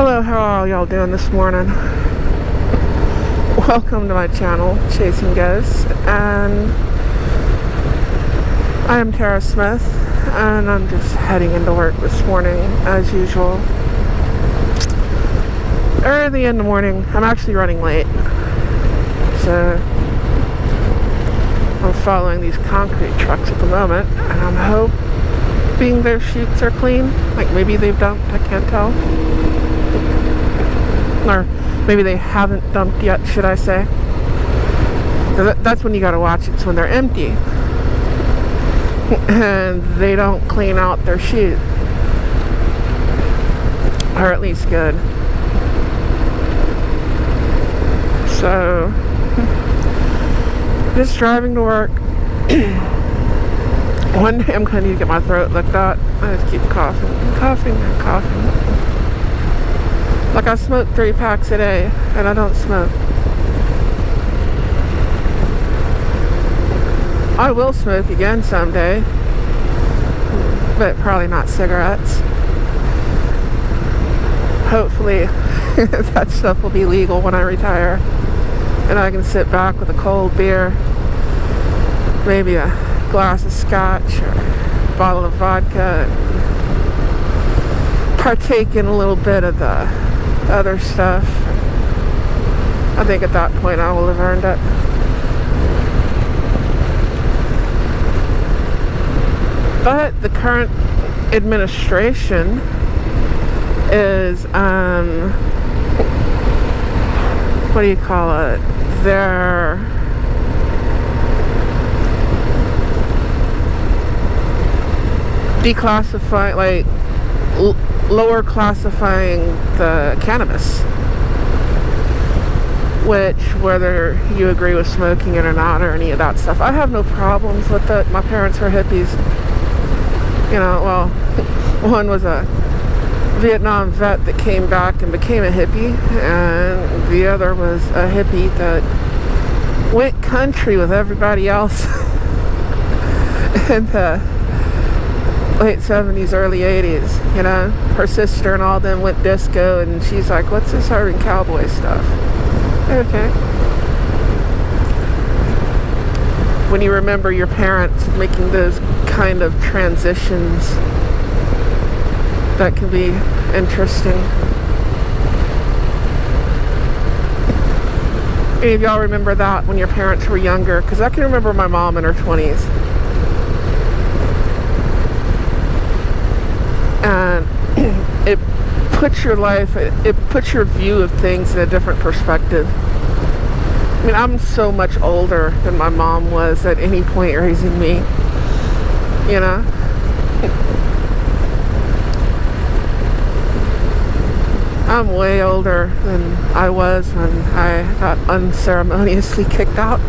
Hello, how are y'all doing this morning? Welcome to my channel, Chasing Ghosts, and I am Tara Smith, and I'm just heading into work this morning, as usual. Early in the morning. I'm actually running late, so I'm following these concrete trucks at the moment, and I'm hoping their chutes are clean. Like maybe they've dumped, I can't tell. Or maybe they haven't dumped yet, should I say. That's when you gotta watch it. It's when they're empty and they don't clean out their chute, or at least good. So just driving to work. One day I'm gonna need to get my throat licked out. I just keep coughing and coughing and coughing. Like, I smoke 3 packs a day, and I don't smoke. I will smoke again someday, but probably not cigarettes. Hopefully, that stuff will be legal when I retire, and I can sit back with a cold beer, maybe a glass of scotch or a bottle of vodka, and partake in a little bit of the other stuff. I think at that point I will have earned it. But the current administration is what do you call it? They're declassifying, like lower classifying the cannabis, which, whether you agree with smoking it or not or any of that stuff, I have no problems with it. My parents were hippies, you know. Well, one was a Vietnam vet that came back and became a hippie, and the other was a hippie that went country with everybody else in the late 70s, early 80s, you know. Her sister and all them went disco, and she's like, what's this urban cowboy stuff? Okay. When you remember your parents making those kind of transitions, that can be interesting. Any of y'all remember that when your parents were younger? Because I can remember my mom in her 20s. And it puts your life, it puts your view of things in a different perspective. I mean, I'm so much older than my mom was at any point raising me, you know. I'm way older than I was when I got unceremoniously kicked out.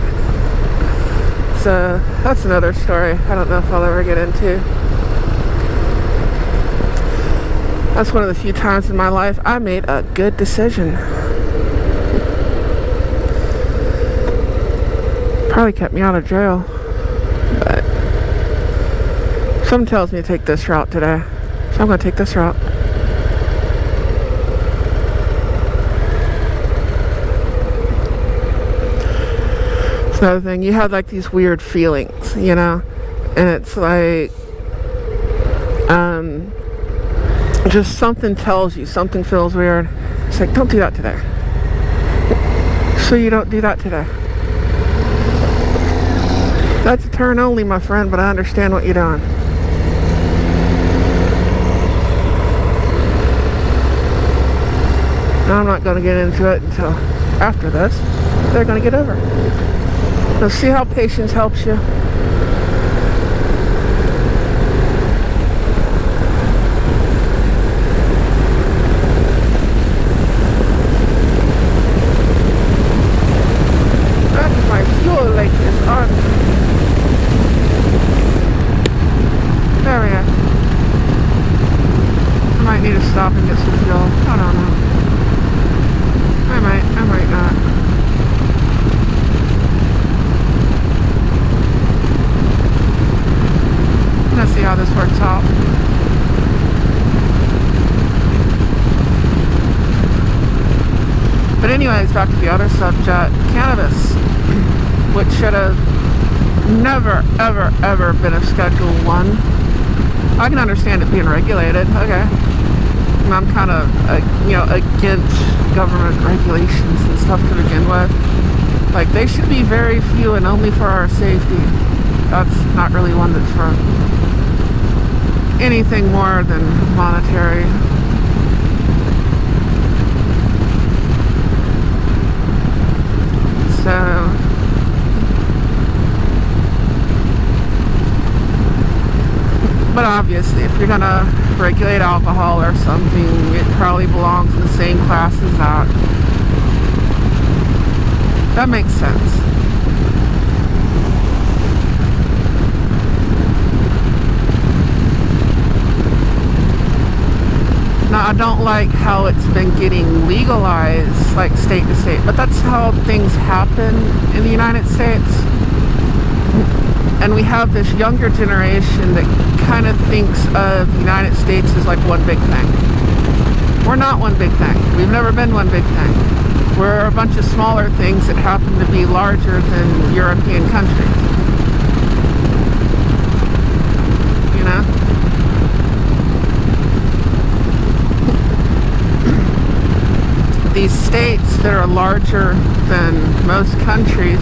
So that's another story I don't know if I'll ever get into. That's one of the few times in my life I made a good decision. Probably kept me out of jail, but something tells me to take this route today, so I'm going to take this route. It's another thing. You have like these weird feelings, you know, and it's like just something tells you, something feels weird. It's like, don't do that today. So you don't do that today. That's a turn only, my friend, but I understand what you're doing. Now, I'm not going to get into it until after this. They're going to get over it. Now, see how patience helps you? There we go. I might need to stop and get some fuel. I don't know. I might not. back to the other subject, cannabis, which should have never, ever, ever been a Schedule 1. I can understand it being regulated, okay. And I'm kind of, against government regulations and stuff to begin with. Like, they should be very few and only for our safety. That's not really one that's for anything more than monetary. So, but obviously, if you're gonna regulate alcohol or something, it probably belongs in the same class as that. That makes sense. Now, I don't like how it's been getting legalized, like state to state, but that's how things happen in the United States. And we have this younger generation that kind of thinks of the United States as like one big thing. We're not one big thing. We've never been one big thing. We're a bunch of smaller things that happen to be larger than European countries. You know? These states that are larger than most countries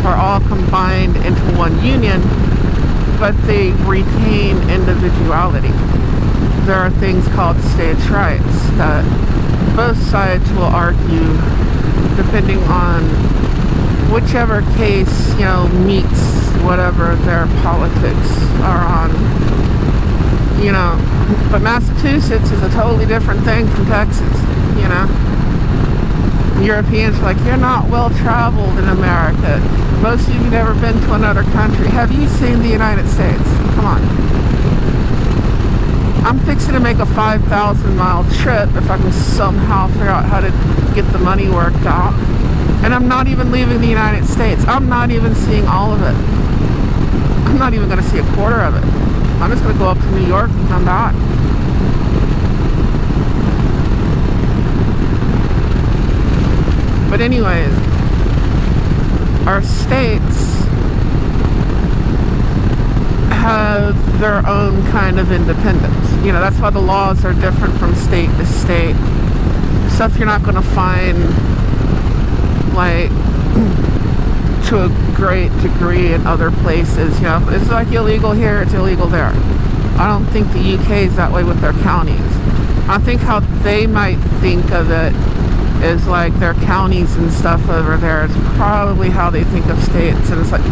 are all combined into one union, but they retain individuality. There are things called states' rights that both sides will argue, depending on whichever case, meets whatever their politics are on. But Massachusetts is a totally different thing from Texas, Europeans are like, you're not well traveled in America. Most of you have never been to another country. Have you seen the United States? Come on. I'm fixing to make a 5,000-mile trip if I can somehow figure out how to get the money worked out. And I'm not even leaving the United States. I'm not even seeing all of it. I'm not even going to see a quarter of it. I'm just going to go up to New York and come back. But anyways, our states have their own kind of independence. That's why the laws are different from state to state. Stuff you're not going to find, like, to a great degree in other places. It's like illegal here, it's illegal there. I don't think the UK is that way with their counties. I think how they might think of it is like their counties and stuff over there is probably how they think of states. And it's like,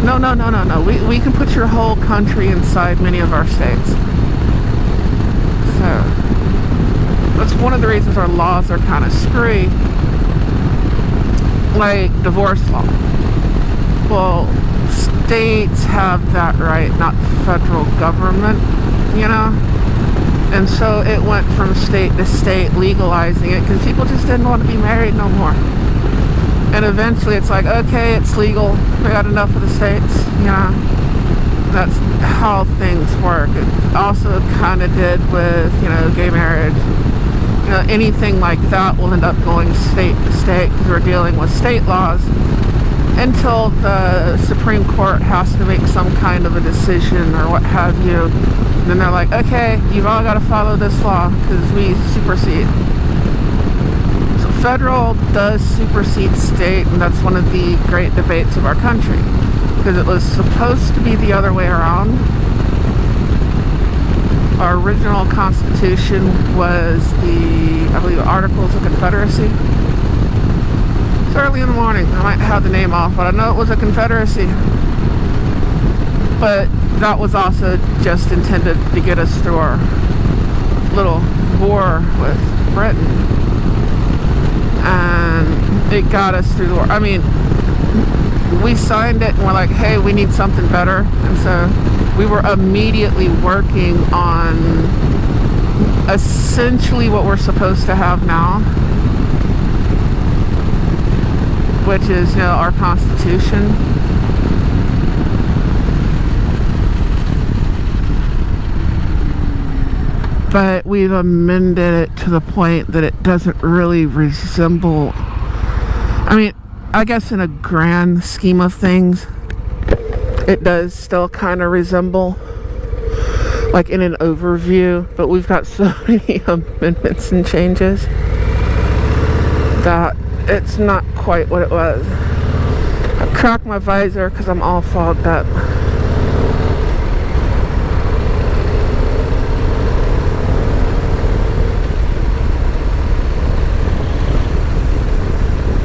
no. We can put your whole country inside many of our states. So, that's one of the reasons our laws are kind of screwy. Like divorce law. Well, states have that right, not the federal government, And so it went from state to state legalizing it because people just didn't want to be married no more. And eventually it's like, okay, it's legal. We got enough of the states. That's how things work. It also kind of did with, gay marriage. Anything like that will end up going state to state because we're dealing with state laws until the Supreme Court has to make some kind of a decision or what have you. And then they're like, okay, you've all got to follow this law because we supersede. So federal does supersede state, and that's one of the great debates of our country because it was supposed to be the other way around. Our original Constitution was I believe, Articles of Confederacy. It's early in the morning. I might have the name off, but I know it was a confederacy. But that was also just intended to get us through our little war with Britain. And it got us through the war. I mean, we signed it and we're like, hey, we need something better. And so we were immediately working on essentially what we're supposed to have now, which is, our Constitution. But we've amended it to the point that it doesn't really resemble I mean, I guess in a grand scheme of things, it does still kind of resemble, like in an overview, but we've got so many amendments and changes that it's not quite what it was. I cracked my visor because I'm all fogged up.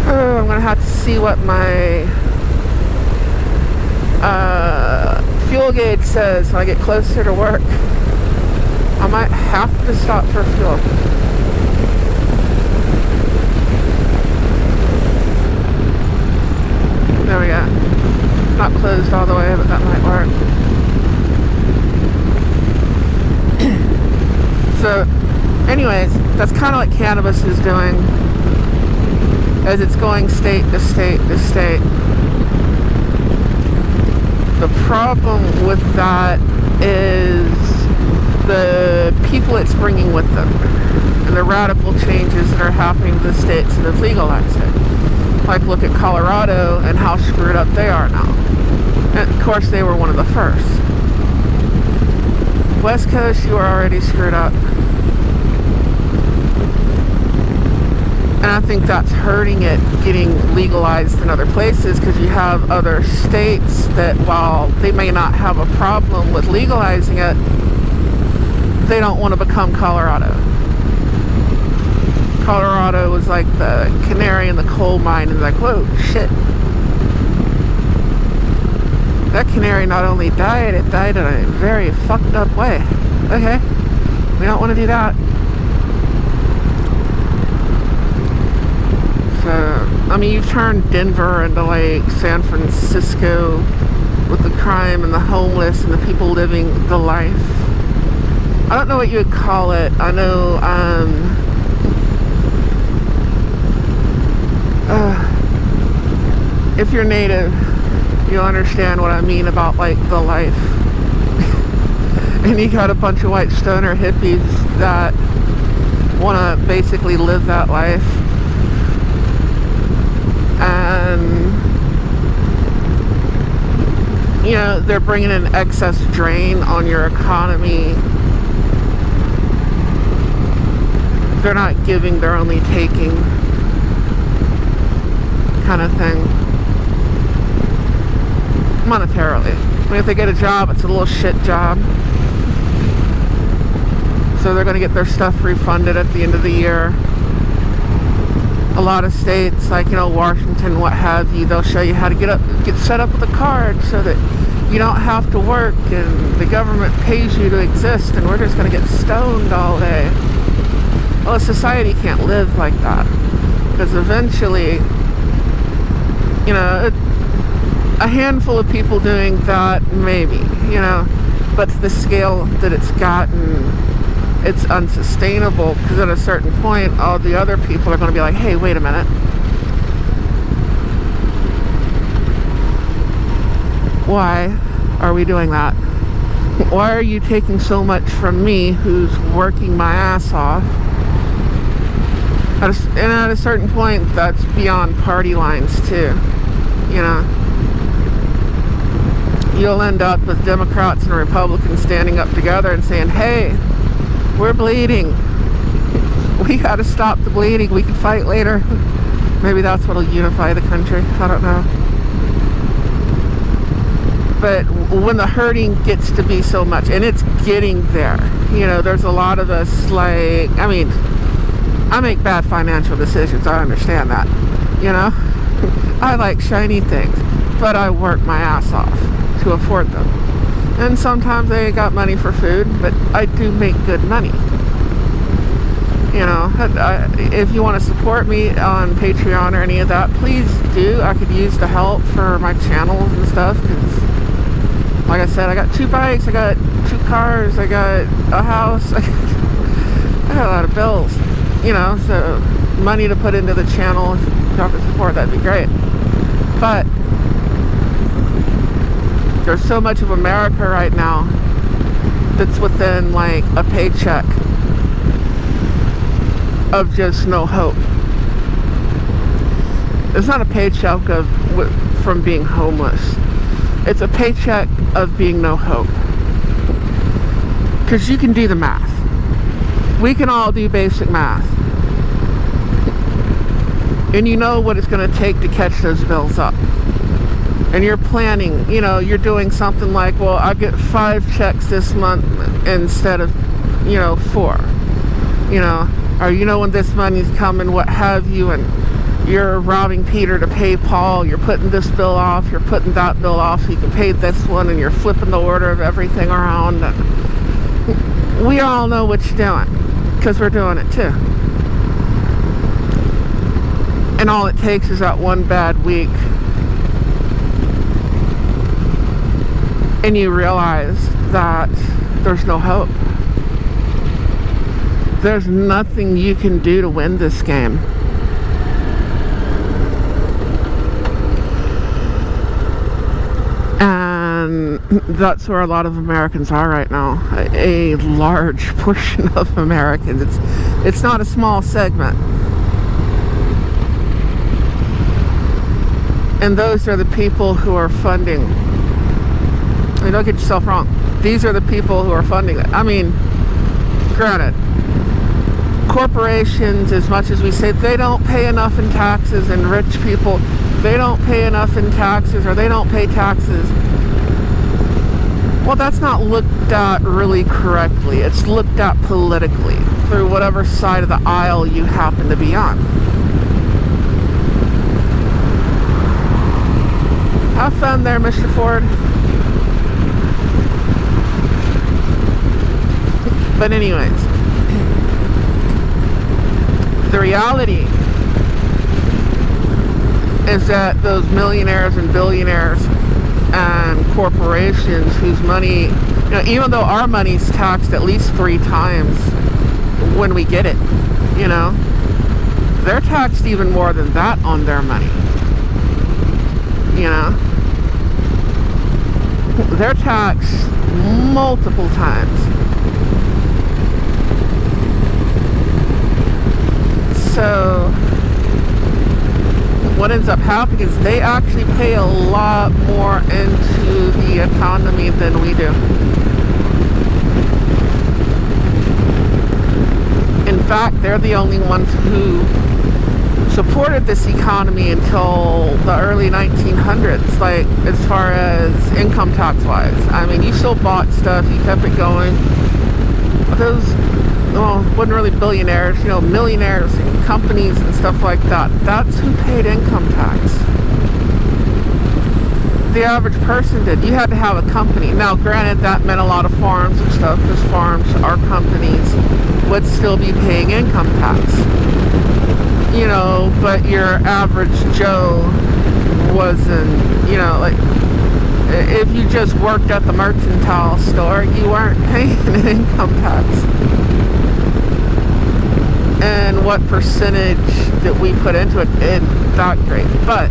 Oh, I'm gonna have to see what my fuel gauge says when I get closer to work. I might have to stop for fuel. There we go. It's not closed all the way, but that might work. So, anyways, that's kind of what cannabis is doing, as it's going state to state to state. The problem with that is the people it's bringing with them and the radical changes that are happening to the states that have legalized it. Like, look at Colorado and how screwed up they are now. And of course, they were one of the first. West Coast, you are already screwed up. And I think that's hurting it getting legalized in other places, because you have other states that, while they may not have a problem with legalizing it, they don't want to become Colorado. Colorado was like the canary in the coal mine, and like, whoa, shit. That canary not only died, it died in a very fucked up way. Okay, we don't want to do that. So, I mean, you've turned Denver into like San Francisco with the crime and the homeless and the people living the life. I don't know what you would call it. I know, if you're native, you'll understand what I mean about like the life. And you got a bunch of white stoner hippies that want to basically live that life. And, you know, they're bringing an excess drain on your economy. They're not giving, they're only taking, kind of thing. Monetarily. I mean, if they get a job, it's a little shit job. So they're going to get their stuff refunded at the end of the year. A lot of states, like, you know, Washington, what have you, they'll show you how to get set up with a card so that you don't have to work and the government pays you to exist, and we're just going to get stoned all day. Well, a society can't live like that, because eventually, you know, a handful of people doing that, maybe, you know, but to the scale that it's gotten, it's unsustainable, because at a certain point, all the other people are going to be like, hey, wait a minute. Why are we doing that? Why are you taking so much from me, who's working my ass off? And at a certain point, that's beyond party lines too, you know. You'll end up with Democrats and Republicans standing up together and saying, hey, we're bleeding. We gotta stop the bleeding. We can fight later. Maybe that's what'll unify the country. I don't know. But when the hurting gets to be so much, and it's getting there, you know, there's a lot of us, like, I mean, I make bad financial decisions. I understand that, you know. I like shiny things, but I work my ass off to afford them. And sometimes I ain't got money for food, but I do make good money. You know, if you want to support me on Patreon or any of that, please do. I could use the help for my channels and stuff, because, like I said, I got 2 bikes, I got 2 cars, I got a house, I got a lot of bills, you know, so money to put into the channel, if y'all could support, that'd be great. But there's so much of America right now that's within like a paycheck of just no hope. It's not a paycheck from being homeless. It's a paycheck of being no hope. Because you can do the math. We can all do basic math. And you know what it's going to take to catch those bills up. And you're planning, you're doing something like, well, I get 5 checks this month instead of, 4. Or when this money's coming, what have you, and you're robbing Peter to pay Paul, you're putting this bill off, you're putting that bill off so you can pay this one, and you're flipping the order of everything around. And we all know what you're doing, because we're doing it too. And all it takes is that one bad week, and you realize that there's no hope. There's nothing you can do to win this game. And that's where a lot of Americans are right now. A large portion of Americans. It's not a small segment. And those are the people who are funding. Don't get yourself wrong. These are the people who are funding it. I mean, granted, corporations, as much as we say they don't pay enough in taxes, and rich people, they don't pay enough in taxes, or they don't pay taxes. Well, that's not looked at really correctly. It's looked at politically through whatever side of the aisle you happen to be on. Have fun there, Mr. Ford. But anyways, the reality is that those millionaires and billionaires and corporations whose money, even though our money's taxed at least 3 times when we get it, they're taxed even more than that on their money. They're taxed multiple times. So what ends up happening is they actually pay a lot more into the economy than we do. In fact, they're the only ones who supported this economy until the early 1900s, like as far as income tax wise. I mean, you still bought stuff, you kept it going. Those, wasn't really billionaires, millionaires and companies and stuff like that. That's who paid income tax. The average person did. You had to have a company. Now, granted, that meant a lot of farms and stuff, because farms are companies, would still be paying income tax. But your average Joe wasn't, if you just worked at the mercantile store, you weren't paying an income tax. And what percentage that we put into it isn't that great. But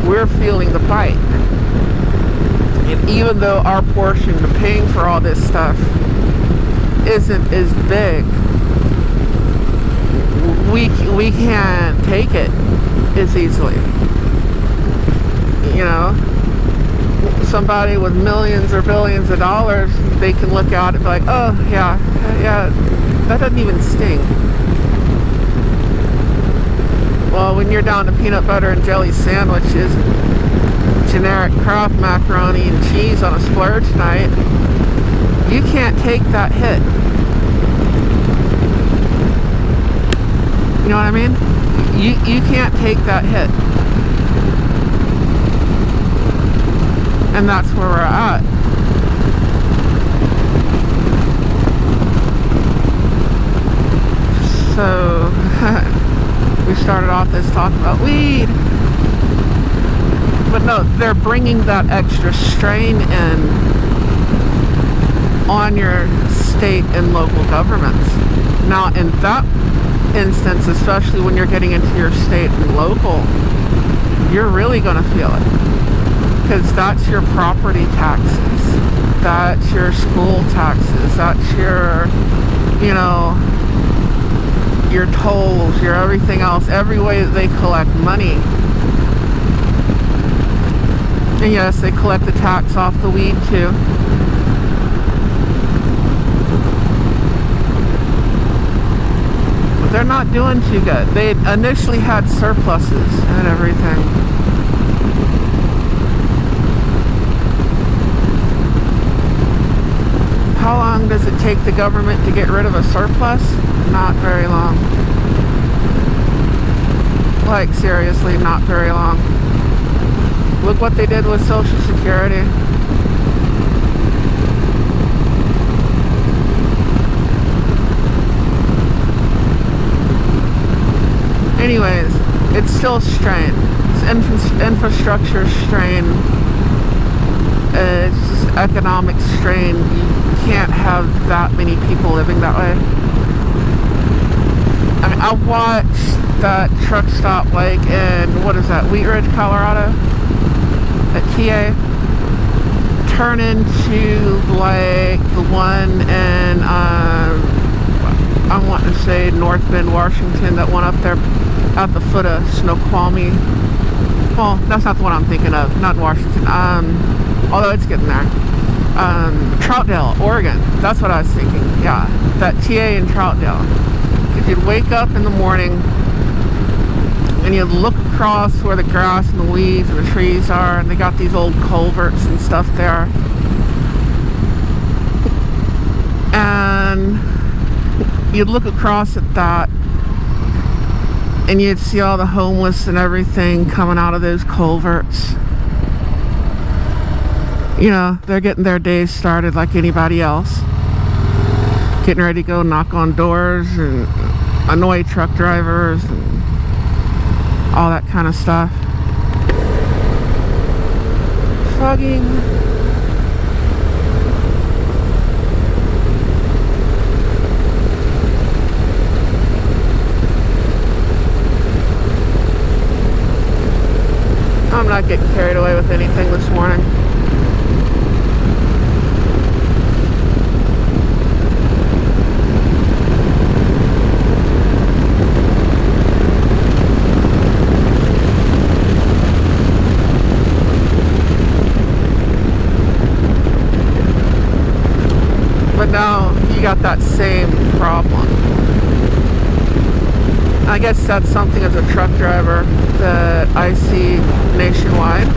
we're feeling the bite. And even though our portion of paying for all this stuff isn't as big, we can't take it as easily. Somebody with millions or billions of dollars, they can look at it and be like, oh yeah, that doesn't even sting. Well, when you're down to peanut butter and jelly sandwiches, generic Kraft macaroni and cheese on a splurge night, you can't take that hit. You know what I mean? You can't take that hit. And that's where we're at. So, we started off this talk about weed. But no, they're bringing that extra strain in on your state and local governments. Now, in that instance, especially when you're getting into your state and local, you're really going to feel it, because that's your property taxes, that's your school taxes, that's your your tolls, your everything else, every way that they collect money And yes, they collect the tax off the weed too. But they're not doing too good. They initially had surpluses and everything. How long does it take the government to get rid of a surplus? Not very long. Like, seriously, not very long. Look what they did with Social Security. Anyways, it's still strained. It's infrastructure strain. It's just economic strain. You can't have that many people living that way. I mean, I watched that truck stop like in, what is that, Wheat Ridge, Colorado? At TA. Turn into like the one in, I want to say North Bend, Washington, that one up there at the foot of Snoqualmie. Well, that's not the one I'm thinking of, not Washington. Although it's getting there. Troutdale, Oregon. That's what I was thinking. Yeah, that TA in Troutdale. Because you'd wake up in the morning and you'd look across where the grass and the weeds and the trees are, and they got these old culverts and stuff there. And you'd look across at that and you'd see all the homeless and everything coming out of those culverts. You know, they're getting their days started like anybody else. Getting ready to go knock on doors and annoy truck drivers and all that kind of stuff. Fogging. I'm not getting carried away with anything this morning. But now you got that same problem. I guess that's something as a truck driver that I see nationwide.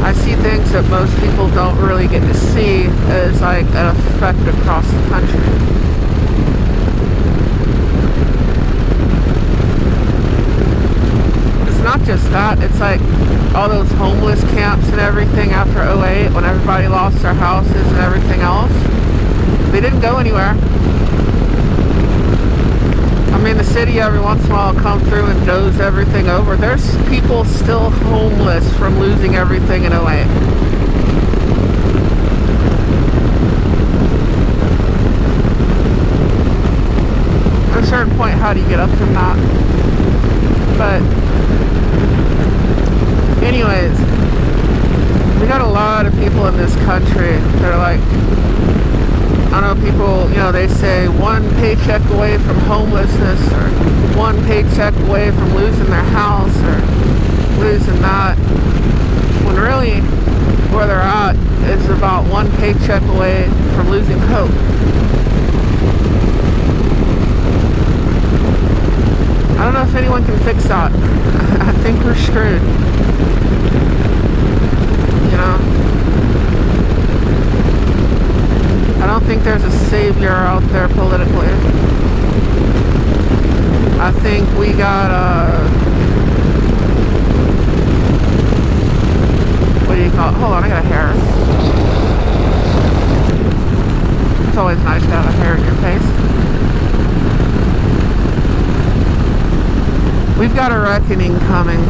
I see things that most people don't really get to see as like an effect across the country. It's not just that, it's like all those homeless camps and everything after 2008 when everybody lost their houses and everything else. They didn't go anywhere. I mean, the city every once in a while will come through and doze everything over. There's people still homeless from losing everything in 2008. At a certain point, how do you get up from that? But anyways, we got a lot of people in this country that are like, I know people, you know, they say one paycheck away from homelessness or one paycheck away from losing their house or losing that. When really where they're at is about one paycheck away from losing hope. I don't know if anyone can fix that. I think we're screwed. You know? I don't think there's a savior out there politically. I think we got what do you call it? Hold on, I got a hair. It's always nice to have a hair in your face. We've got a reckoning coming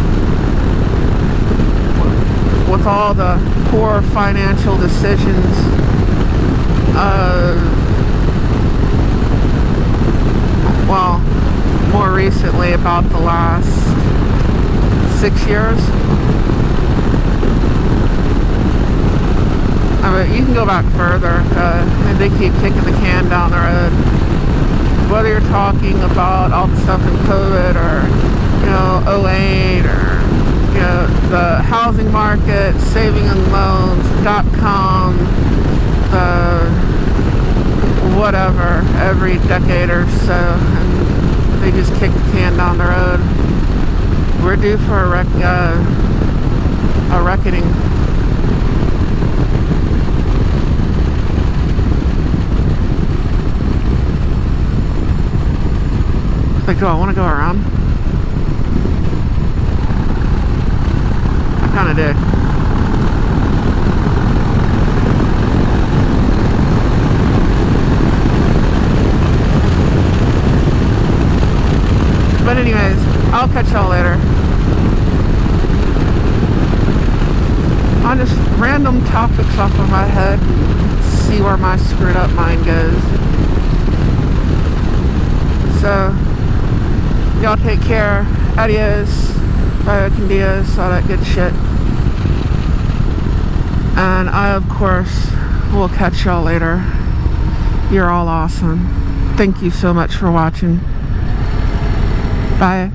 with all the poor financial decisions well, more recently about the last 6 years. I mean, you can go back further. They keep kicking the can down the road. Whether you're talking about all the stuff in COVID or '08 or the housing market, savingandloans.com, whatever, every decade or so, and they just kick the can down the road. We're due for a reckoning. It's like, do I want to go around? I kind of did. But anyways, I'll catch y'all later. On just random topics off of my head, see where my screwed up mind goes. So, y'all take care. Adios. Vaya con Dios. All that good shit. And I, of course, will catch y'all later. You're all awesome. Thank you so much for watching. Bye.